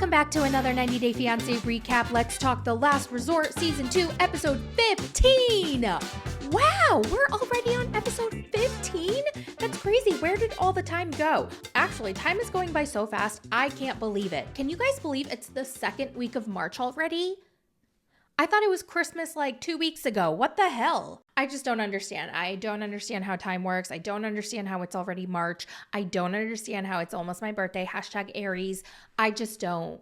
Welcome back to another 90 Day Fiancé recap. Let's talk The Last Resort, Season 2, Episode 15. Wow, we're already on Episode 15? That's crazy. Where did all the time go? Actually, time is going by so fast, I can't believe it. Can you guys believe it's the second week of March already? I thought it was Christmas like 2 weeks ago. What the hell? I just don't understand. I don't understand how time works. I don't understand how it's already March. I don't understand how it's almost my birthday. #Aries. I just don't.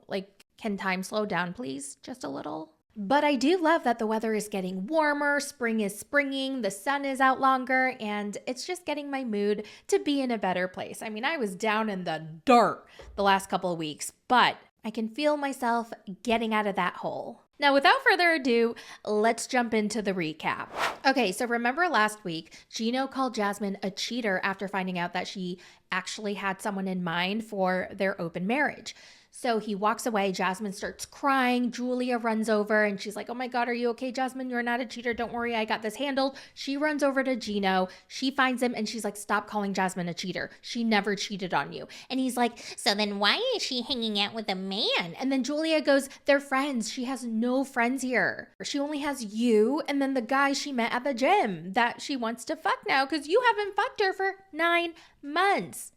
Can time slow down, please? Just a little? But I do love that the weather is getting warmer, spring is springing, the sun is out longer, and it's just getting my mood to be in a better place. I mean, I was down in the dirt the last couple of weeks, but I can feel myself getting out of that hole. Now, without further ado, let's jump into the recap. Okay, so remember last week, Gino called Jasmine a cheater after finding out that she actually had someone in mind for their open marriage. So he walks away, Jasmine starts crying, Julia runs over and she's like, oh my God, are you okay, Jasmine? You're not a cheater, don't worry, I got this handled. She runs over to Gino, she finds him and she's like, stop calling Jasmine a cheater. She never cheated on you. And he's like, so then why is she hanging out with a man? And then Julia goes, they're friends. She has no friends here. She only has you and then the guy she met at the gym that she wants to fuck now because you haven't fucked her for 9 months.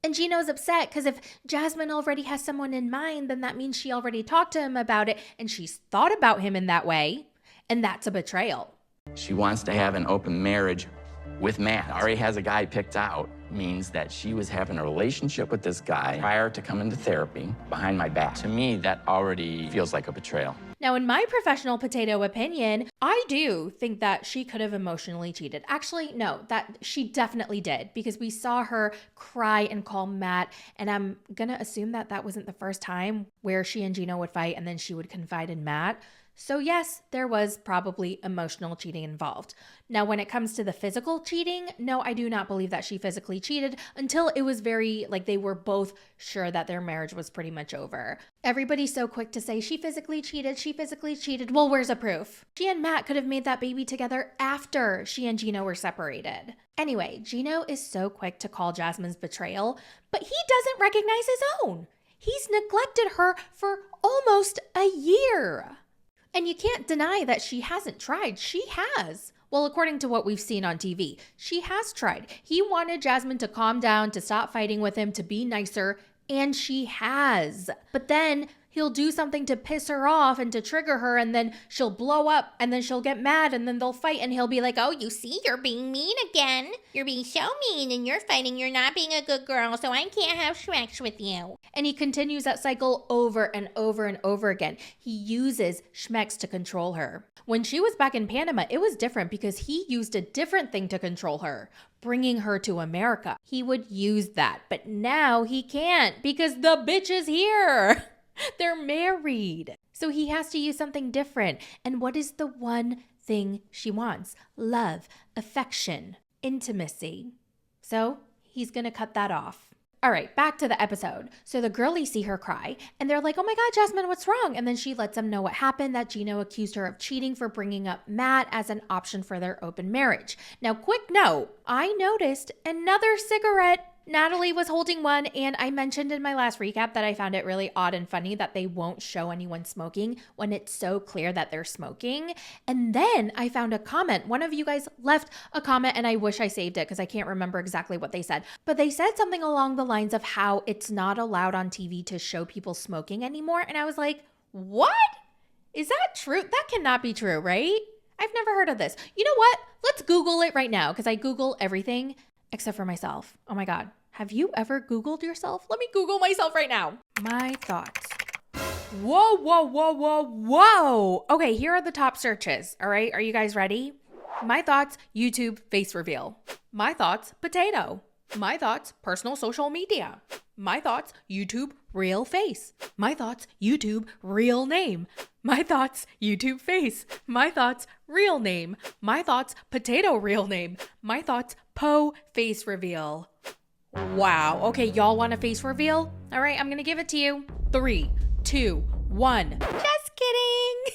And Gino's upset because if Jasmine already has someone in mind, then that means she already talked to him about it and she's thought about him in that way. And that's a betrayal. She wants to have an open marriage with Matt. Already has a guy picked out. Means that she was having a relationship with this guy prior to coming to therapy behind my back. To me, that already feels like a betrayal. Now, in my professional potato opinion, I do think that she could have emotionally cheated. Actually, no, that she definitely did because we saw her cry and call Matt. And I'm going to assume that that wasn't the first time where she and Gino would fight and then she would confide in Matt. So yes, there was probably emotional cheating involved. Now, when it comes to the physical cheating, no, I do not believe that she physically cheated until it was they were both sure that their marriage was pretty much over. Everybody's so quick to say she physically cheated. Well, where's the proof? She and Matt could have made that baby together after she and Gino were separated. Anyway, Gino is so quick to call Jasmine's betrayal, but he doesn't recognize his own. He's neglected her for almost a year. And you can't deny that she hasn't tried. She has. Well, according to what we've seen on TV, she has tried. He wanted Jasmine to calm down, to stop fighting with him, to be nicer, and she has. But then he'll do something to piss her off and to trigger her, and then she'll blow up, and then she'll get mad, and then they'll fight, and he'll be like, oh, you see, you're being mean again. You're being so mean, and you're fighting. You're not being a good girl, so I can't have sex with you. And he continues that cycle over and over and over again. He uses schmex to control her. When she was back in Panama, it was different because he used a different thing to control her, bringing her to America. He would use that, but now he can't because the bitch is here. They're married. So he has to use something different. And what is the one thing she wants? Love, affection, intimacy. So he's going to cut that off. All right, back to the episode. So the girlies see her cry and they're like, oh my God, Jasmine, what's wrong? And then she lets them know what happened, that Gino accused her of cheating for bringing up Matt as an option for their open marriage. Now, quick note, I noticed another cigarette. Natalie was holding one, and I mentioned in my last recap that I found it really odd and funny that they won't show anyone smoking when it's so clear that they're smoking. And then I found a comment. One of you guys left a comment, and I wish I saved it because I can't remember exactly what they said. But they said something along the lines of how it's not allowed on TV to show people smoking anymore. And I was like, what? Is that true? That cannot be true, right? I've never heard of this. You know what? Let's Google it right now because I Google everything. Except for myself. Oh my God. Have you ever Googled yourself? Let me Google myself right now. My thoughts. Whoa. Okay, here are the top searches. All right, are you guys ready? My thoughts, YouTube face reveal. My thoughts, potato. My thoughts, personal social media. My thoughts, YouTube real face. My thoughts, YouTube real name. My thoughts, YouTube face. My thoughts, real name. My thoughts, potato real name. My thoughts, Poe face reveal. Wow. Okay, y'all want a face reveal? All right, I'm going to give it to you. 3, 2, 1. Just kidding.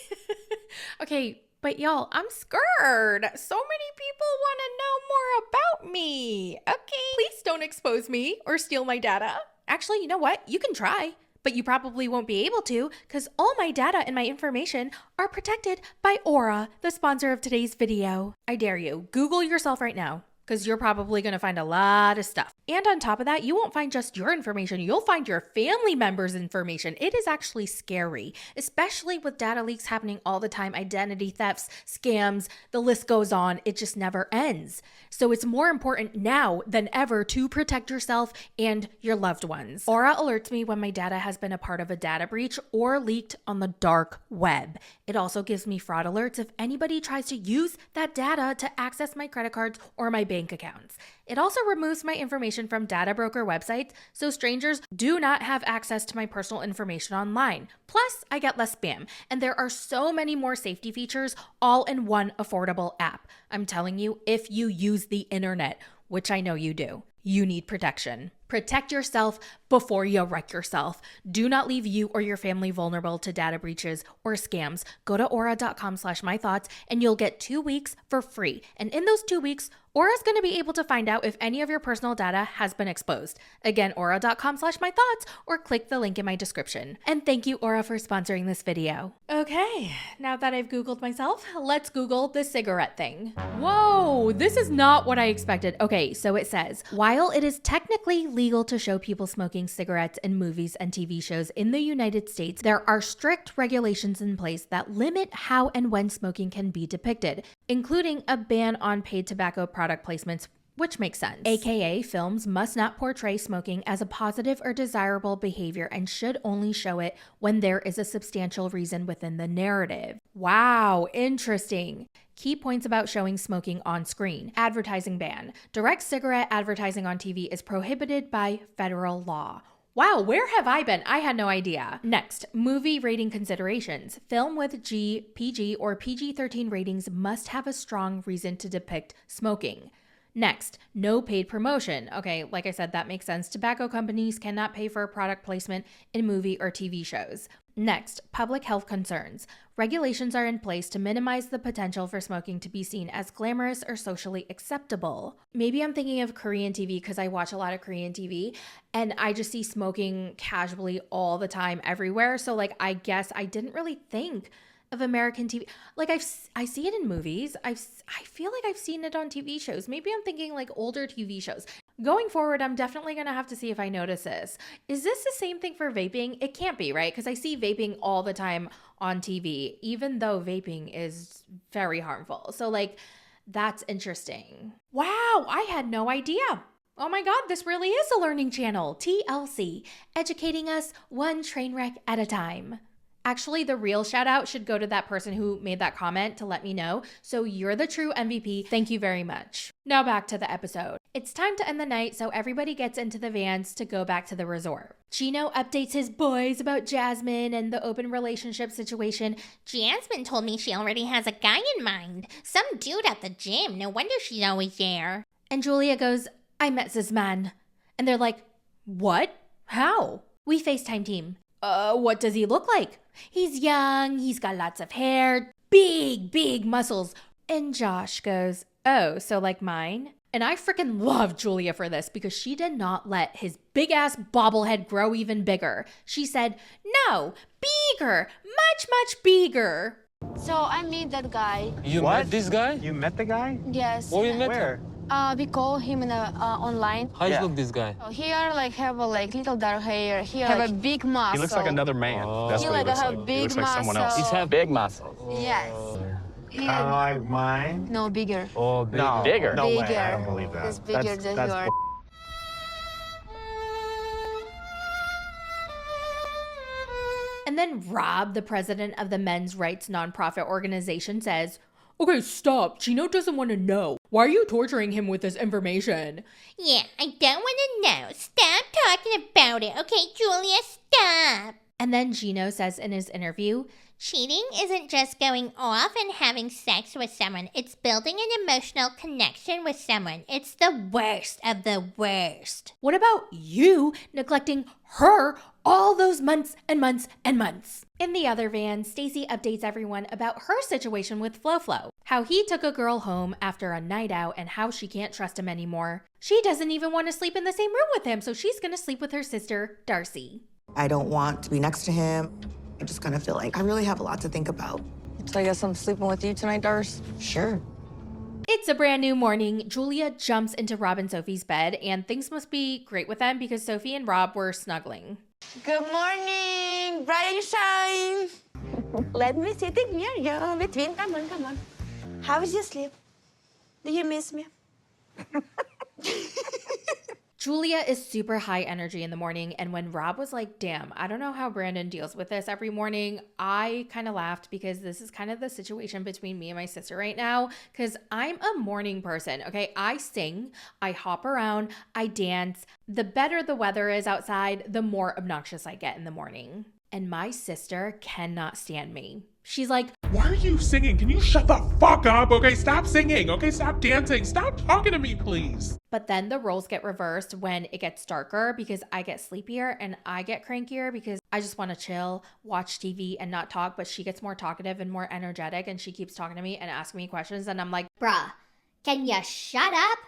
Okay, but y'all, I'm scared. So many people want to know more about me. Okay, please don't expose me or steal my data. Actually, you know what? You can try. but you probably won't be able to because all my data and my information are protected by Aura, the sponsor of today's video. I dare you, Google yourself right now, because you're probably going to find a lot of stuff. And on top of that, you won't find just your information, you'll find your family members' information. It is actually scary, especially with data leaks happening all the time, identity thefts, scams, the list goes on. It just never ends. So it's more important now than ever to protect yourself and your loved ones. Aura alerts me when my data has been a part of a data breach or leaked on the dark web. It also gives me fraud alerts if anybody tries to use that data to access my credit cards or my bank accounts. It also removes my information from data broker websites, so strangers do not have access to my personal information online. Plus, I get less spam, and there are so many more safety features all in one affordable app. I'm telling you, if you use the internet, which I know you do, you need protection. Protect yourself before you wreck yourself. Do not leave you or your family vulnerable to data breaches or scams. Go to aura.com/mythoughts and you'll get 2 weeks for free. And in those 2 weeks, Aura's going to be able to find out if any of your personal data has been exposed. Again, aura.com/mythoughts or click the link in my description. And thank you, Aura, for sponsoring this video. Okay, now that I've Googled myself, let's Google the cigarette thing. Whoa, this is not what I expected. Okay, so it says, while it is technically legal to show people smoking cigarettes in movies and TV shows in the United States, there are strict regulations in place that limit how and when smoking can be depicted, including a ban on paid tobacco product placements, which makes sense. AKA, films must not portray smoking as a positive or desirable behavior and should only show it when there is a substantial reason within the narrative. Wow, interesting. Key points about showing smoking on screen. Advertising ban. Direct cigarette advertising on TV is prohibited by federal law. Wow, where have I been? I had no idea. Next, movie rating considerations. Film with G, PG, or PG-13 ratings must have a strong reason to depict smoking. Next, no paid promotion. Okay, like I said, that makes sense. Tobacco companies cannot pay for product placement in movie or TV shows. Next, public health concerns. Regulations are in place to minimize the potential for smoking to be seen as glamorous or socially acceptable. Maybe I'm thinking of Korean TV because I watch a lot of Korean TV and I just see smoking casually all the time everywhere. So like, I guess I didn't really think of American TV. Like I see it in movies. I feel like I've seen it on TV shows. Maybe I'm thinking like older TV shows. Going forward, I'm definitely going to have to see if I notice this. Is this the same thing for vaping? It can't be, right? Because I see vaping all the time on TV, even though vaping is very harmful. So like, that's interesting. Wow, I had no idea. Oh my God, this really is a learning channel. TLC, educating us one train wreck at a time. Actually, the real shout out should go to that person who made that comment to let me know. So you're the true MVP. Thank you very much. Now back to the episode. It's time to end the night, so everybody gets into the vans to go back to the resort. Gino updates his boys about Jasmine and the open relationship situation. Jasmine told me she already has a guy in mind. Some dude at the gym. No wonder she's always there. And Julia goes, I met this man. And they're like, what? How? We FaceTime team. What does he look like? He's young, he's got lots of hair, big muscles. And Josh goes, oh, so like mine? And I freaking love Julia for this because she did not let his big ass bobblehead grow even bigger. She said, no, bigger, much bigger. So I met that guy. You met this guy? You met the guy? Yes. Where you met Where? him? We call him in online. How you look this guy? Here, like, have a little dark hair. Here, have a big muscle. He looks like another man. Oh. That's He what he like looks have like. big He looks like someone else. muscle. He's have big muscles. Yes. Kind of like mine. No, bigger. Oh, big. No, Bigger. No way. Bigger. I don't believe that. It's bigger than that's yours. And then Rob, the president of the men's rights nonprofit organization, says, okay, stop. Gino doesn't want to know. Why are you torturing him with this information? Yeah, I don't want to know. Stop talking about it. Okay, Julia, stop. And then Gino says in his interview, Cheating isn't just going off and having sex with someone. It's building an emotional connection with someone. It's the worst of the worst. what about you neglecting her all those months and months and months? In the other van, Stacy updates everyone about her situation with Flo, how he took a girl home after a night out and how she can't trust him anymore. She doesn't even want to sleep in the same room with him, so she's going to sleep with her sister, Darcy. I don't want to be next to him. I just kind of feel like I really have a lot to think about. So I guess I'm sleeping with you tonight, Dars? Sure. It's a brand new morning. Julia jumps into Rob and Sophie's bed, and things must be great with them because Sophie and Rob were snuggling. Good morning, bright and shine. Let me sit in here, you between. Come on, come on. How was your sleep? Do you miss me? Julia is super high energy in the morning, and when Rob was like, damn, I don't know how Brandon deals with this every morning, I kind of laughed because this is kind of the situation between me and my sister right now, because I'm a morning person, okay? I sing, I hop around, I dance. The better the weather is outside, the more obnoxious I get in the morning. And my sister cannot stand me. She's like, why are you singing? Can you shut the fuck up? Okay, stop singing. Okay, stop dancing. Stop talking to me, please. But then the roles get reversed when it gets darker because I get sleepier and I get crankier because I just want to chill, watch TV and not talk. But she gets more talkative and more energetic and she keeps talking to me and asking me questions. And I'm like, Bruh, can you shut up?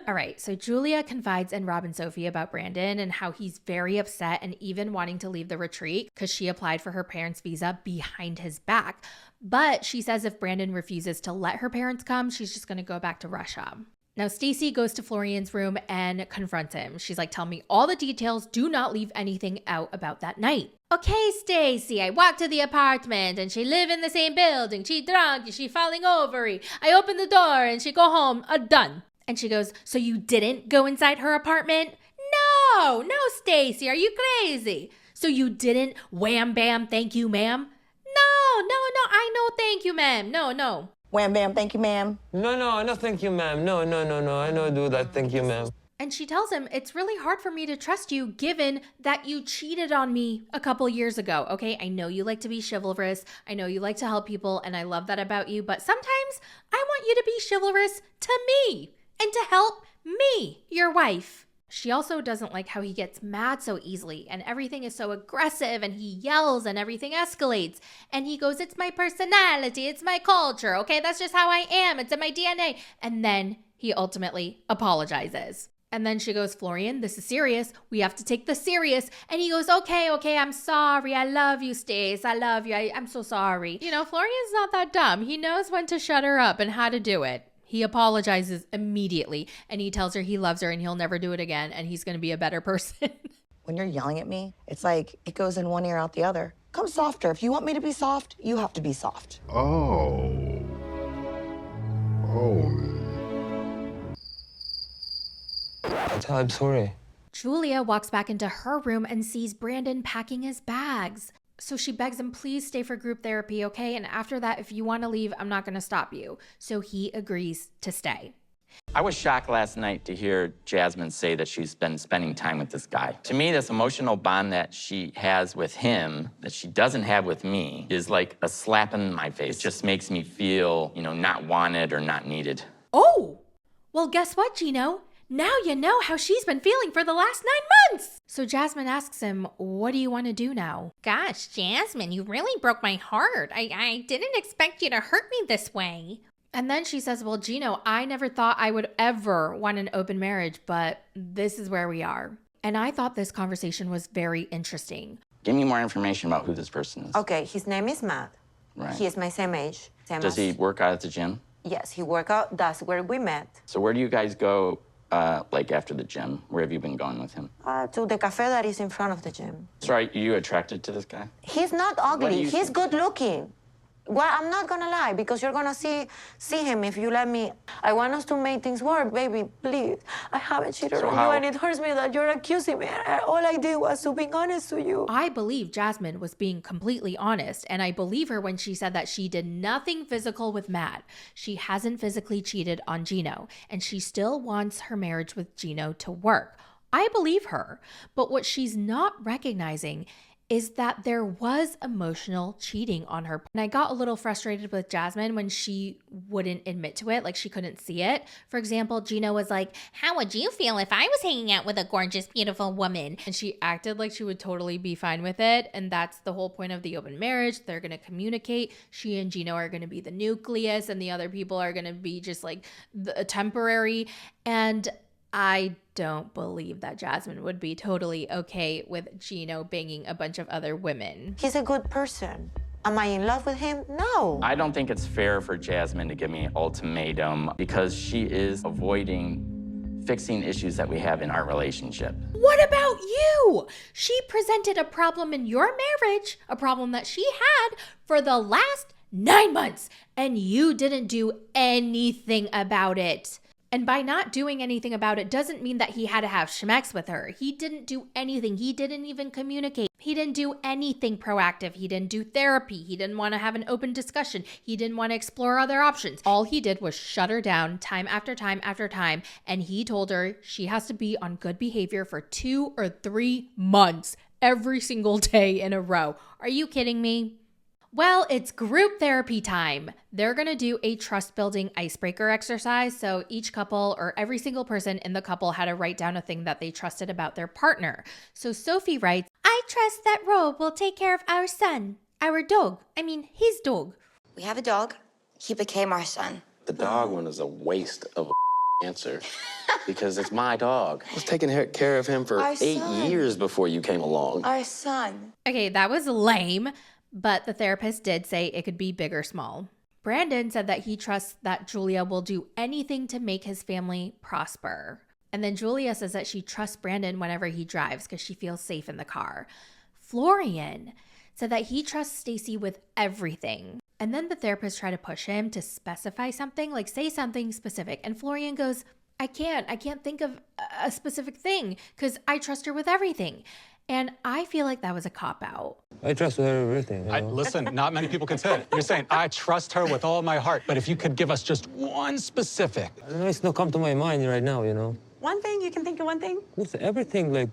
all right, so Julia confides in Rob and Sophie about Brandon and how he's very upset and even wanting to leave the retreat because she applied for her parents' visa behind his back. But she says if Brandon refuses to let her parents come, she's just going to go back to Russia. Now, Stacy goes to Florian's room and confronts him. She's like, tell me all the details. Do not leave anything out about that night. Okay, Stacy, I walked to the apartment and she live in the same building. She drunk, she falling over. I open the door and she go home. Done. And she goes, so you didn't go inside her apartment? No, Stacy, are you crazy? So you didn't wham bam, thank you, ma'am? No, I know, thank you, ma'am. No. Wham, bam, thank you, ma'am. No, thank you, ma'am. No, I don't do that, thank you, ma'am. And she tells him, it's really hard for me to trust you given that you cheated on me a couple years ago, okay? I know you like to be chivalrous. I know you like to help people, and I love that about you. But sometimes I want you to be chivalrous to me and to help me, your wife. She also doesn't like how he gets mad so easily and everything is so aggressive and he yells and everything escalates. And he goes, it's my personality, it's my culture, okay? That's just how I am, it's in my DNA. And then he ultimately apologizes. And then she goes, Florian, this is serious. We have to take this serious. And he goes, okay, I'm sorry. I love you, Stace. I love you. I'm so sorry. You know, Florian's not that dumb. He knows when to shut her up and how to do it. He apologizes immediately and he tells her he loves her and he'll never do it again and he's going to be a better person. When you're yelling at me, it's like it goes in one ear out the other. Come softer. If you want me to be soft, you have to be soft. Oh. I'm sorry. Julia walks back into her room and sees Brandon packing his bags. So she begs him, please stay for group therapy, okay? And after that, if you want to leave, I'm not going to stop you. So he agrees to stay. I was shocked last night to hear Jasmine say that she's been spending time with this guy. To me, this emotional bond that she has with him that she doesn't have with me is like a slap in my face. It just makes me feel, not wanted or not needed. Oh, well, guess what, Gino? Now you know how she's been feeling for the last 9 months. So Jasmine asks him, what do you want to do now? Gosh, Jasmine, you really broke my heart. I didn't expect you to hurt me this way. And then she says, well, Gino, I never thought I would ever want an open marriage, but this is where we are. And I thought this conversation was very interesting. Give me more information about who this person is. Okay, his name is Matt. Right. He is my same age. Does he work out at the gym? Yes, he work out. That's where we met. So where do you guys go, like after the gym? Where have you been going with him? To the cafe that is in front of the gym. So are you attracted to this guy? He's not ugly. He's good looking. Well, I'm not gonna lie, because you're gonna see him if you let me. I want us to make things work, baby, please. I haven't cheated on you, and it hurts me that you're accusing me. All I did was to be honest to you. I believe Jasmine was being completely honest, and I believe her when she said that she did nothing physical with Matt. She hasn't physically cheated on Gino, and she still wants her marriage with Gino to work. I believe her, but what she's not recognizing is that there was emotional cheating on her. And I got a little frustrated with Jasmine when she wouldn't admit to it, like she couldn't see it. For example, Gino was like, how would you feel if I was hanging out with a gorgeous, beautiful woman? And she acted like she would totally be fine with it. And that's the whole point of the open marriage. They're going to communicate. She and Gino are going to be the nucleus and the other people are going to be just like the temporary. And I don't believe that Jasmine would be totally okay with Gino banging a bunch of other women. He's a good person. Am I in love with him? No. I don't think it's fair for Jasmine to give me an ultimatum because she is avoiding fixing issues that we have in our relationship. What about you? She presented a problem in your marriage, a problem that she had for the last 9 months, and you didn't do anything about it. And by not doing anything about it doesn't mean that he had to have schmex with her. He didn't do anything. He didn't even communicate. He didn't do anything proactive. He didn't do therapy. He didn't want to have an open discussion. He didn't want to explore other options. All he did was shut her down time after time after time. And he told her she has to be on good behavior for 2 or 3 months every single day in a row. Are you kidding me? Well, it's group therapy time. They're going to do a trust building icebreaker exercise. So each couple or every single person in the couple had to write down a thing that they trusted about their partner. So Sophie writes, I trust that Rob will take care of our son, our dog. I mean, his dog. We have a dog. He became our son. The dog one is a waste of a answer because it's my dog. I was taking care of him for 8 years before you came along. Our son. Okay, that was lame. But the therapist did say it could be big or small. Brandon said that he trusts that Julia will do anything to make his family prosper. And then Julia says that she trusts Brandon whenever he drives because she feels safe in the car. Florian said that he trusts Stacy with everything. And then the therapist tried to push him to specify something, like say something specific. And Florian goes, I can't think of a specific thing because I trust her with everything. And I feel like that was a cop-out. I trust her everything. You know? Listen, not many people can say it. You're saying, I trust her with all my heart. But if you could give us just one specific. I don't know, it's not come to my mind right now, you know. One thing? You can think of one thing? It's everything, like...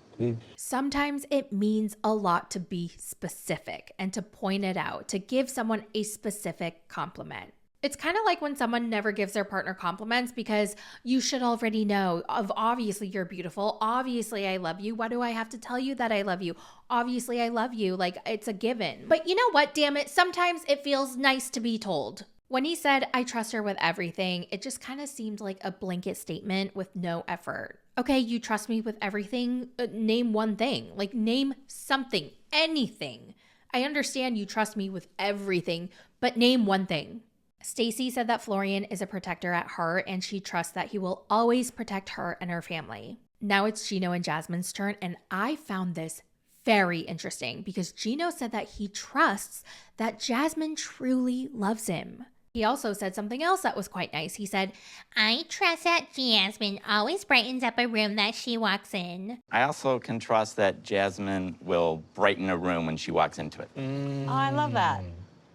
Sometimes it means a lot to be specific and to point it out, to give someone a specific compliment. It's kind of like when someone never gives their partner compliments because you should already know of obviously you're beautiful. Obviously I love you. Why do I have to tell you that I love you? Obviously I love you. Like it's a given. But you know what? Damn it. Sometimes it feels nice to be told. When he said, I trust her with everything, it just kind of seemed like a blanket statement with no effort. Okay, you trust me with everything. Name one thing. Like name something, anything. I understand you trust me with everything, but name one thing. Stacy said that Florian is a protector at heart and she trusts that he will always protect her and her family. Now it's Gino and Jasmine's turn, and I found this very interesting because Gino said that he trusts that Jasmine truly loves him. He also said something else that was quite nice. He said, I trust that Jasmine always brightens up a room that she walks in. I also can trust that Jasmine will brighten a room when she walks into it. Oh, I love that.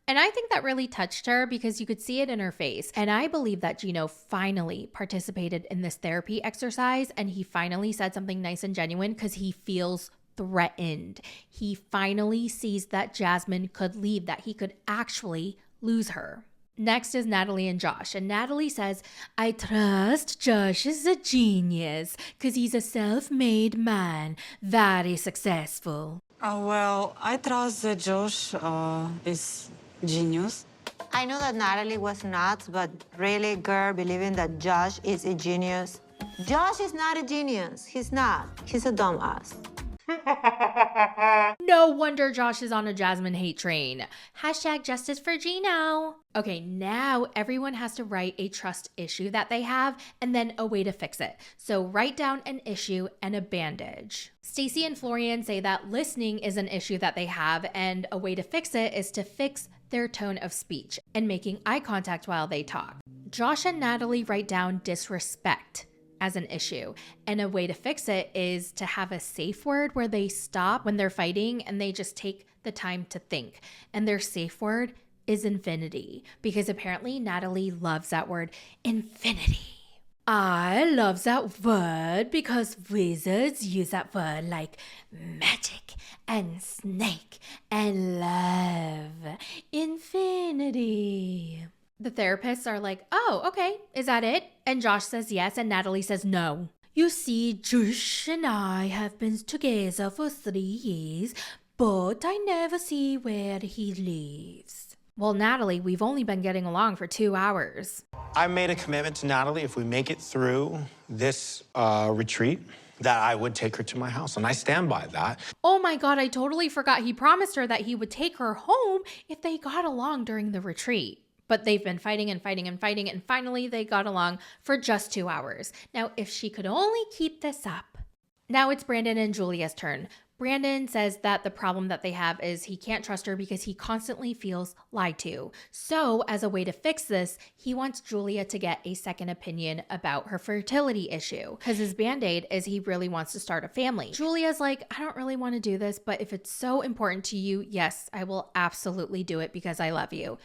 And I think that really touched her because you could see it in her face. And I believe that Gino finally participated in this therapy exercise and he finally said something nice and genuine because he feels threatened. He finally sees that Jasmine could leave, that he could actually lose her. Next is Natalie and Josh. And Natalie says, I trust Josh is a genius because he's a self-made man, very successful. Oh, well, I trust that Josh is genius. I know that Natalie was nuts, but really, girl, believing that Josh is a genius. Josh is not a genius. He's not. He's a dumbass. No wonder Josh is on a Jasmine hate train. Hashtag justice for Gino. Okay, now everyone has to write a trust issue that they have and then a way to fix it. So write down an issue and a bandage. Stacy and Florian say that listening is an issue that they have and a way to fix it is to fix their tone of speech and making eye contact while they talk. Josh and Natalie write down disrespect as an issue. And a way to fix it is to have a safe word where they stop when they're fighting and they just take the time to think. And their safe word is infinity because apparently Natalie loves that word, infinity. I love that word because wizards use that word like magic and snake and love. Infinity. The therapists are like, oh, okay, is that it? And Josh says yes, and Natalie says no. You see, Josh and I have been together for 3 years, but I never see where he lives. Well, Natalie, we've only been getting along for 2 hours. I made a commitment to Natalie, if we make it through this retreat, that I would take her to my house, and I stand by that. Oh my God, I totally forgot he promised her that he would take her home if they got along during the retreat. But they've been fighting and fighting and fighting, and finally they got along for just 2 hours. Now, if she could only keep this up. Now it's Brandon and Julia's turn. Brandon says that the problem that they have is he can't trust her because he constantly feels lied to. So as a way to fix this, he wants Julia to get a second opinion about her fertility issue. Because his band-aid is he really wants to start a family. Julia's like, I don't really want to do this, but if it's so important to you, yes, I will absolutely do it because I love you.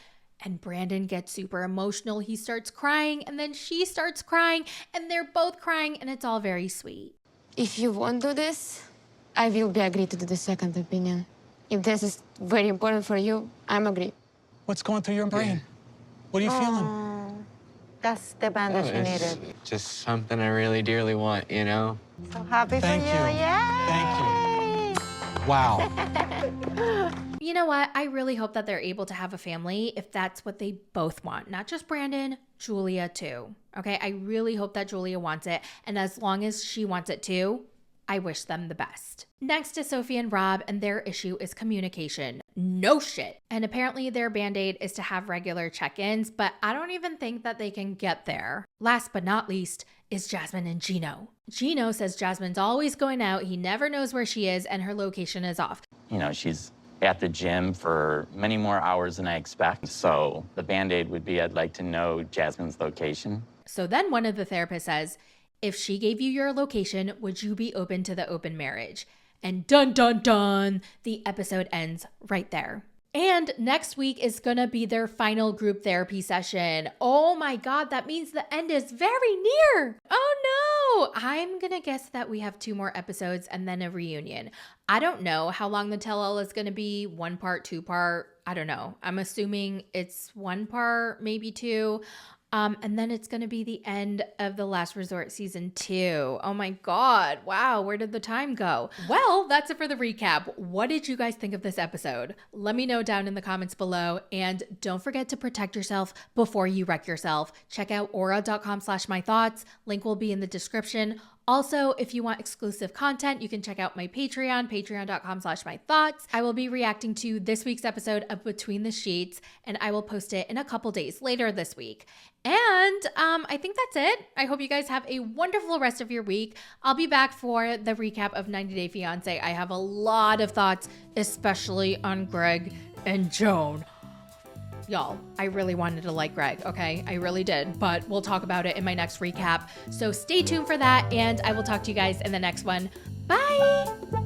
And Brandon gets super emotional. He starts crying, and then she starts crying, and they're both crying, and it's all very sweet. If you won't do this, I will be agree to do the second opinion. If this is very important for you, I'm agree. What's going through your brain? What are you feeling? That's the bandage you needed. Just something I really dearly want, you know? So happy Thank for you. Yay! Thank you. Wow. You know what? I really hope that they're able to have a family if that's what they both want. Not just Brandon, Julia too. Okay, I really hope that Julia wants it. And as long as she wants it too, I wish them the best. Next is Sophie and Rob, and their issue is communication. No shit. And apparently their band-aid is to have regular check-ins, but I don't even think that they can get there. Last but not least is Jasmine and Gino. Gino says Jasmine's always going out, he never knows where she is, and her location is off. You know, she's at the gym for many more hours than I expect. So the band-aid would be I'd like to know Jasmine's location. So then one of the therapists says, if she gave you your location, would you be open to the open marriage? And dun dun dun, the episode ends right there. And next week is gonna be their final group therapy session. Oh my God, that means the end is very near. Oh no, I'm gonna guess that we have 2 more episodes and then a reunion. I don't know how long the tell-all is gonna be, 1 part, 2 part, I don't know. I'm assuming it's 1 part, maybe 2. And then it's going to be the end of The Last Resort Season 2. Oh my God. Wow. Where did the time go? Well, that's it for the recap. What did you guys think of this episode? Let me know down in the comments below. And don't forget to protect yourself before you wreck yourself. Check out aura.com/mythoughts. Link will be in the description. Also, if you want exclusive content, you can check out my Patreon, patreon.com/mythoughts. I will be reacting to this week's episode of Between the Sheets, and I will post it in a couple days later this week. And I think that's it. I hope you guys have a wonderful rest of your week. I'll be back for the recap of 90 Day Fiancé. I have a lot of thoughts, especially on Greg and Joan. Y'all, I really wanted to like Greg, okay? I really did, but we'll talk about it in my next recap. So stay tuned for that, and I will talk to you guys in the next one. Bye!